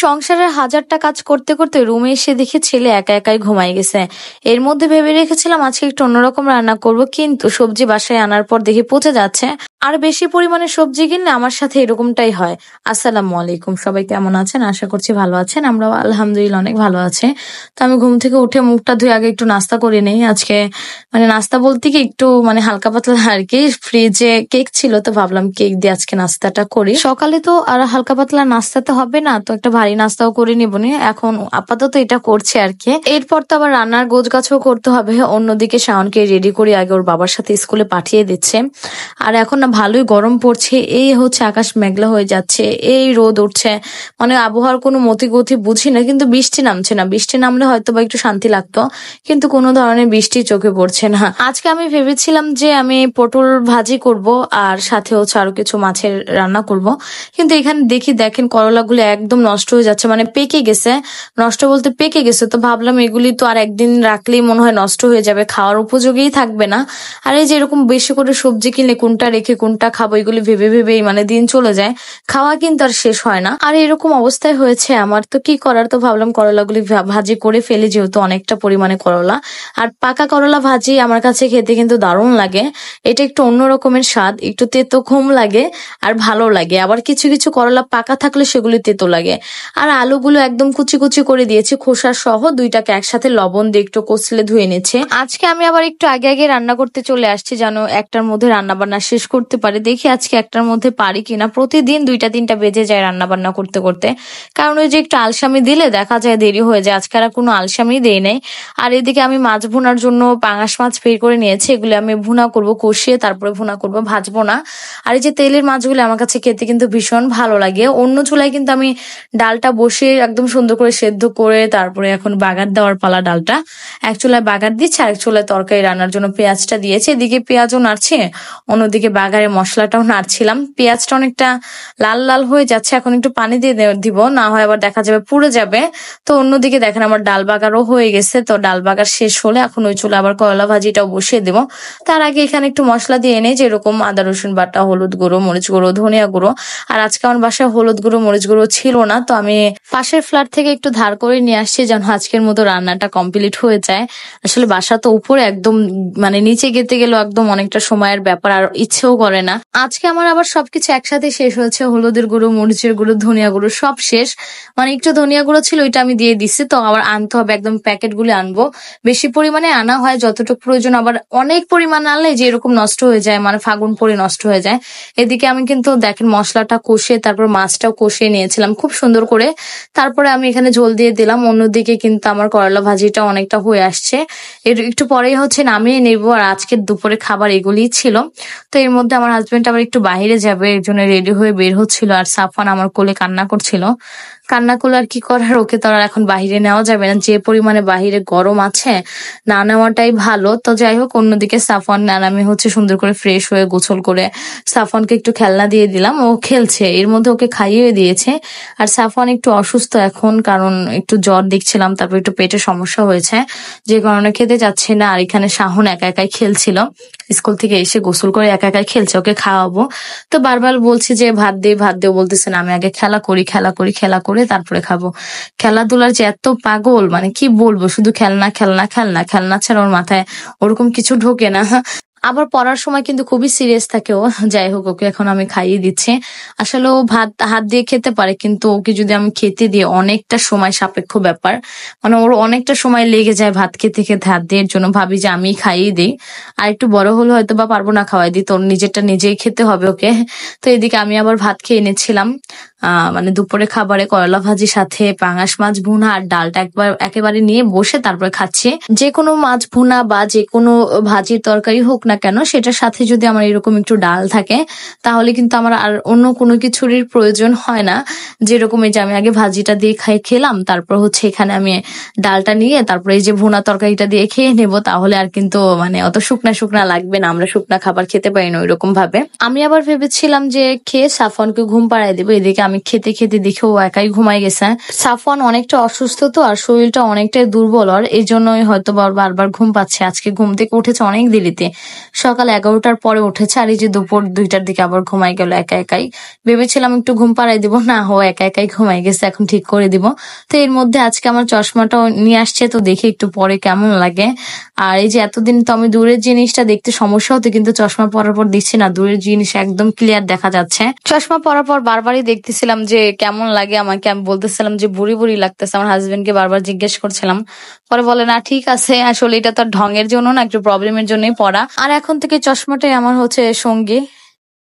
সংসারের হাজারটা কাজ করতে করতে রুমে এসে দেখি ছেলে একা একাই ঘুমাই গেছে। এর মধ্যে ভেবে রেখেছিলাম আজকে একটু অন্যরকম রান্না করব, কিন্তু সবজি বাসায় আনার পর দেখি পচে যাচ্ছে। আর বেশি পরিমাণে সবজি কিনলে আমার সাথে এরকমটাই হয়। আসসালামু আলাইকুম, সবাই কেমন আছেন? আশা করছি ভালো আছেন। আমরা আলহামদুলিল্লাহ অনেক ভালো আছে। তো আমি ঘুম থেকে উঠে মুখটা ধুয়ে আগে একটু নাস্তা করে নেই। আজকে নাস্তা বলতে কি একটু হালকা পাতলা আর কি। ফ্রিজে কেক ছিল, তো ভাবলাম কেক দিয়ে আজকে নাস্তাটা করি। সকালে তো আর হালকা পাতলা নাস্তা তো হবে না, তো একটা ভারী নাস্তাও করে নিবনি। এখন আপাতত এটা করছে আর কি। এরপর তো আবার রান্নার গোছগাছও করতে হবে। অন্যদিকে শাওনকে রেডি করে আগে ওর বাবার সাথে স্কুলে পাঠিয়ে দিচ্ছে। আর এখন না ভালোই গরম পড়ছে। এই আকাশ মেঘলা হয়ে যাচ্ছে, এই রোদ উঠছে, আবহাওয়ার কোনো মতিগতি বুঝি না, কিন্তু বৃষ্টি নামছে না। বৃষ্টি নামলে হয়তো বা একটু শান্তি লাগতো, কিন্তু কোনো ধরনের বৃষ্টি চোখে পড়ছে না। আজকে আমি ভেবেছিলাম যে আমি পটল ভাজি করব আর সাথে হচ্ছে আরো কিছু মাছের রান্না করব, কিন্তু এখানে দেখেন করলাগুলো একদম নষ্ট হয়ে যাচ্ছে, পেকে গেছে। নষ্ট বলতে পেকে গেছে। তো ভাবলাম এগুলি তো আর একদিন রাখলেই মনে হয় নষ্ট হয়ে যাবে, খাওয়ার উপযোগীই থাকবে না। আর এই যে এরকম বেশি করে সবজি কিনলে কোনটা রেখে কোনটা খাবো এগুলি ভেবে ভেবেই দিন চলে যায়, খাওয়া কিন্তু আর শেষ হয় না। আর এরকম অবস্থায় হয়েছে আমার, তো কি করার। তো ভাবলাম করলাগুলি ভাজি করে ফেলি, যেহেতু অনেকটা পরিমাণে করলা। আর পাকা করলা ভাজি আমার কাছে খেতে কিন্তু দারুণ লাগে। এটা একটু অন্য রকমের স্বাদ, একটু তেতো কম লাগে আর ভালো লাগে। আবার কিছু কিছু করলা পাকা থাকলে সেগুলি তেতো লাগে। আর আলুগুলো একদম কুচি কুচি করে দিয়েছি, খোসা সহ। দুইটাকে একসাথে লবণ দিয়ে একটু কষলে ধুয়ে নিচ্ছে। আজকে আমি আবার একটু আগে আগে রান্না করতে চলে আসছি, যেন একটার মধ্যে রান্না বান্না শেষ করতে পারি। দেখি আজকে একটার মধ্যে পারি কিনা। প্রতিদিন 2টা 3টা বেজে যায় রান্না বান্না করতে করতে, কারণ ওই যে একটু আলসামি দিলে দেখা যায় দেরি হয়ে যায়। আজকে আর কোনো আলসামি দেই নাই। আর এদিকে আমি মাছ ভুনার জন্য পাঙাশ মাছ বের করে নিয়েছি। এগুলো আমি ভুনা করব, কষিয়ে তারপরে ভুনা করব, ভাজবো না। আর এই যে তেলের মাছগুলো আমার কাছে খেতে কিন্তু ভীষণ ভালো লাগে। অন্য চুলায় কিন্তু আমি ডালটা বসিয়ে একদম সুন্দর করে সেদ্ধ করে তারপরে এখন বাগার দেওয়ার পালা। ডালটা এক চুলায় বাগার দিচ্ছে, আরেক চুলায় তরকারি রান্নার জন্য পেঁয়াজটা দিয়েছে। এদিকে পেঁয়াজও নাড়ছে, অন্যদিকে বাগারে মশলাটাও নাড়ছিলাম। পেঁয়াজটা অনেকটা লাল লাল হয়ে যাচ্ছে, এখন একটু পানি দিয়ে দিব, না হয় আবার দেখা যাবে পুড়ে যাবে। তো অন্যদিকে দেখেন আমার ডাল বাগারও হয়ে গেছে। তো ডাল বাগার শেষ হলে এখন ওই চুলা আবার করলা ভাজিটাও বসিয়ে দেবো। তার আগে এখানে একটু মশলা দিয়ে নেই, যেরকম আদা রসুন বাটা, হলুদ গুঁড়ো, মরিচ গুঁড়ো, ধনিয়া গুঁড়ো। আর আজকে আমার বাসায় হলুদ গুঁড়ো মরিচ গুঁড়ো ছিল না, তো আমি পাশের ফ্ল্যাট থেকে একটু ধার করে নিয়ে আসছি, যেন আজকের মতো রান্নাটা কমপ্লিট হয়ে যায়। আসলে বাসা তো উপরে, একদম নিচে যেতে গেলেও একদম অনেকটা সময়ের ব্যাপার, আর ইচ্ছেও করে না। আজকে আমার আবার সবকিছু একসাথে শেষ হয়েছে, হলুদের গুঁড়ো, মরিচের গুঁড়ো, ধনিয়া গুঁড়ো সব শেষ। একটু ধনিয়া গুঁড়ো ছিল, ওইটা আমি দিয়ে দিচ্ছি। তো আবার আনতে হবে, একদম প্যাকেট গুলো আনবো। বেশি পরিমাণে আনা হয় যতটুকু প্রয়োজন, আবার অনেক পরিমাণ আনলে যে এরকম নষ্ট হয়ে যায়, ফাগুন পরে নষ্ট হয়ে যায়। এদিকে আমি কিন্তু দেখেন মশলাটা কষিয়ে তারপর মাছটাও কষিয়ে নিয়েছিলাম খুব সুন্দর করে। তারপরে আমি এখানে ঝোল দিয়ে দিলাম। অন্যদিকে কিন্তু আমার করলা ভাজিটা অনেকটা হয়ে আসছে, এর একটু পরেই নামিয়ে নেবো। আর আজকের দুপুরে খাবার এগুলিই ছিল। তো এর মধ্যে আমার হাজবেন্ড আবার একটু বাইরে যাবে, এর জন্য রেডি হয়ে বের হচ্ছিল। আর সাফওয়ান আমার কোলে কান্না করছিল। কান্না করলে আর কি করার, ওকে তো আর এখন বাহিরে নেওয়া যাবে না, যে পরিমাণে বাহিরে গরম আছে, না নেওয়াটাই ভালো। তো যাই হোক, অন্যদিকে সাফওয়ান আর আমি সুন্দর করে ফ্রেশ হয়ে গোসল করে সাফওয়ানকে একটু খেলনা দিয়ে দিলাম, ও খেলছে। এর মধ্যে ওকে খাইয়ে দিয়েছে। আর সাফওয়ান একটু অসুস্থ এখন, কারণ একটু জ্বর দেখছিলাম, তারপর একটু পেটে সমস্যা হয়েছে, যে কারণে খেতে যাচ্ছে না। আর এখানে শাহন একা একাই খেলছিল, স্কুল থেকে এসে গোসল করে একা একাই খেলছে, ওকে খাওয়াবো। তো বারবার বলছি যে ভাত দে ভাত দে, বলতেছে না, আমি আগে খেলা করি, খেলা করে তারপরে খাবো। খেলাধুলার যে এত পাগল, কি বলবো, শুধু খেলনা খেলনা খেলনা, খেলনা ছাড়া ওর মাথায় ওরকম কিছু ঢোকে না। আবার পড়ার সময় কিন্তু খুবই সিরিয়াস থাকে ও। যাই হোক, ওকে এখন আমি খাইয়ে দিচ্ছি। আসলে ও ভাত হাত দিয়ে খেতে পারে, কিন্তু ওকে যদি আমি খেতে দিই অনেকটা সময় সাপেক্ষ ব্যাপার, ওর অনেকটা সময় লেগে যায় ভাত খেতে খেতে হাত দিয়ে। এর জন্য ভাবি যে আমি খাইয়ে দিই। আর একটু বড় হলে হয়তো বা পারবো না খাওয়াই দিই, তোর নিজেরটা নিজেই খেতে হবে ওকে। তো এদিকে আমি আবার ভাত খেয়ে এনেছিলাম। দুপুরে খাবারে করলা ভাজির সাথে পাঙাশ মাছ ভুনা আর ডালটা একেবারে নিয়ে বসে তারপরে খাচ্ছি। যে কোনো মাছ ভুনা বা যে কোনো ভাজির তরকারি হোক না কেন, সেটার সাথে যদি আমার এরকম একটু ডাল থাকে, তাহলে কিন্তু আমার আর অন্য কোনো কিছুরই প্রয়োজন হয় না। যেরকম এই যে আমি আগে ভাজিটা দিয়ে খেলাম, তারপর এখানে আমি ডালটা নিয়ে তারপরে এই যে ভুনা তরকারিটা দিয়ে খেয়ে নেবো, তাহলে আর কিন্তু অত শুকনা শুকনা লাগবে না। আমরা শুকনা খাবার খেতে পারি না ওইরকম ভাবে। আমি আবার ভেবেছিলাম যে খেয়ে সাফওয়ানকে ঘুম পাড়ায় দেবো, এদিকে আমি আমি খেতে খেতে দেখে ও একাই ঘুমাই গেছে। সাফওয়ান অনেকটা অসুস্থ তো, আর শরীরটা অনেকটাই দুর্বল, আর এই জন্যই হয়তো বারবার ঘুম পাচ্ছে। আজকে ঘুম থেকে উঠেছে অনেক দেরিতে, সকাল 11টার পরে উঠেছে, আর এই যে দুপুর 2টার দিকে আবার ঘুমাই গেল একা একাই। ভেবেছিলাম একটু ঘুম পাড়াই দিব, না ও একা একাই ঘুমাই গেছে, এখন ঠিক করে দিব। তো এর মধ্যে আজকে আমার চশমাটাও নিয়ে আসছে, তো দেখি একটু পরে কেমন লাগে। আর এই যে এতদিন তো আমি দূরের জিনিসটা দেখতে সমস্যা হতো, কিন্তু চশমা পরার পর দেখছি না, দূরের জিনিস একদম ক্লিয়ার দেখা যাচ্ছে। চশমা পরার পর বারবারই দেখতেছিলাম যে কেমন লাগে আমাকে, আমি বলতেছিলাম যে বুড়ি বুড়ি লাগতেছে, আমার হাজবেন্ডকে বারবার জিজ্ঞেস করছিলাম। পরে বলে না ঠিক আছে, আসলে এটা তো আর ঢঙের জন্য না, একটু প্রবলেমের জন্যই পরা। আর এখন থেকে চশমাটাই আমার হচ্ছে সঙ্গী।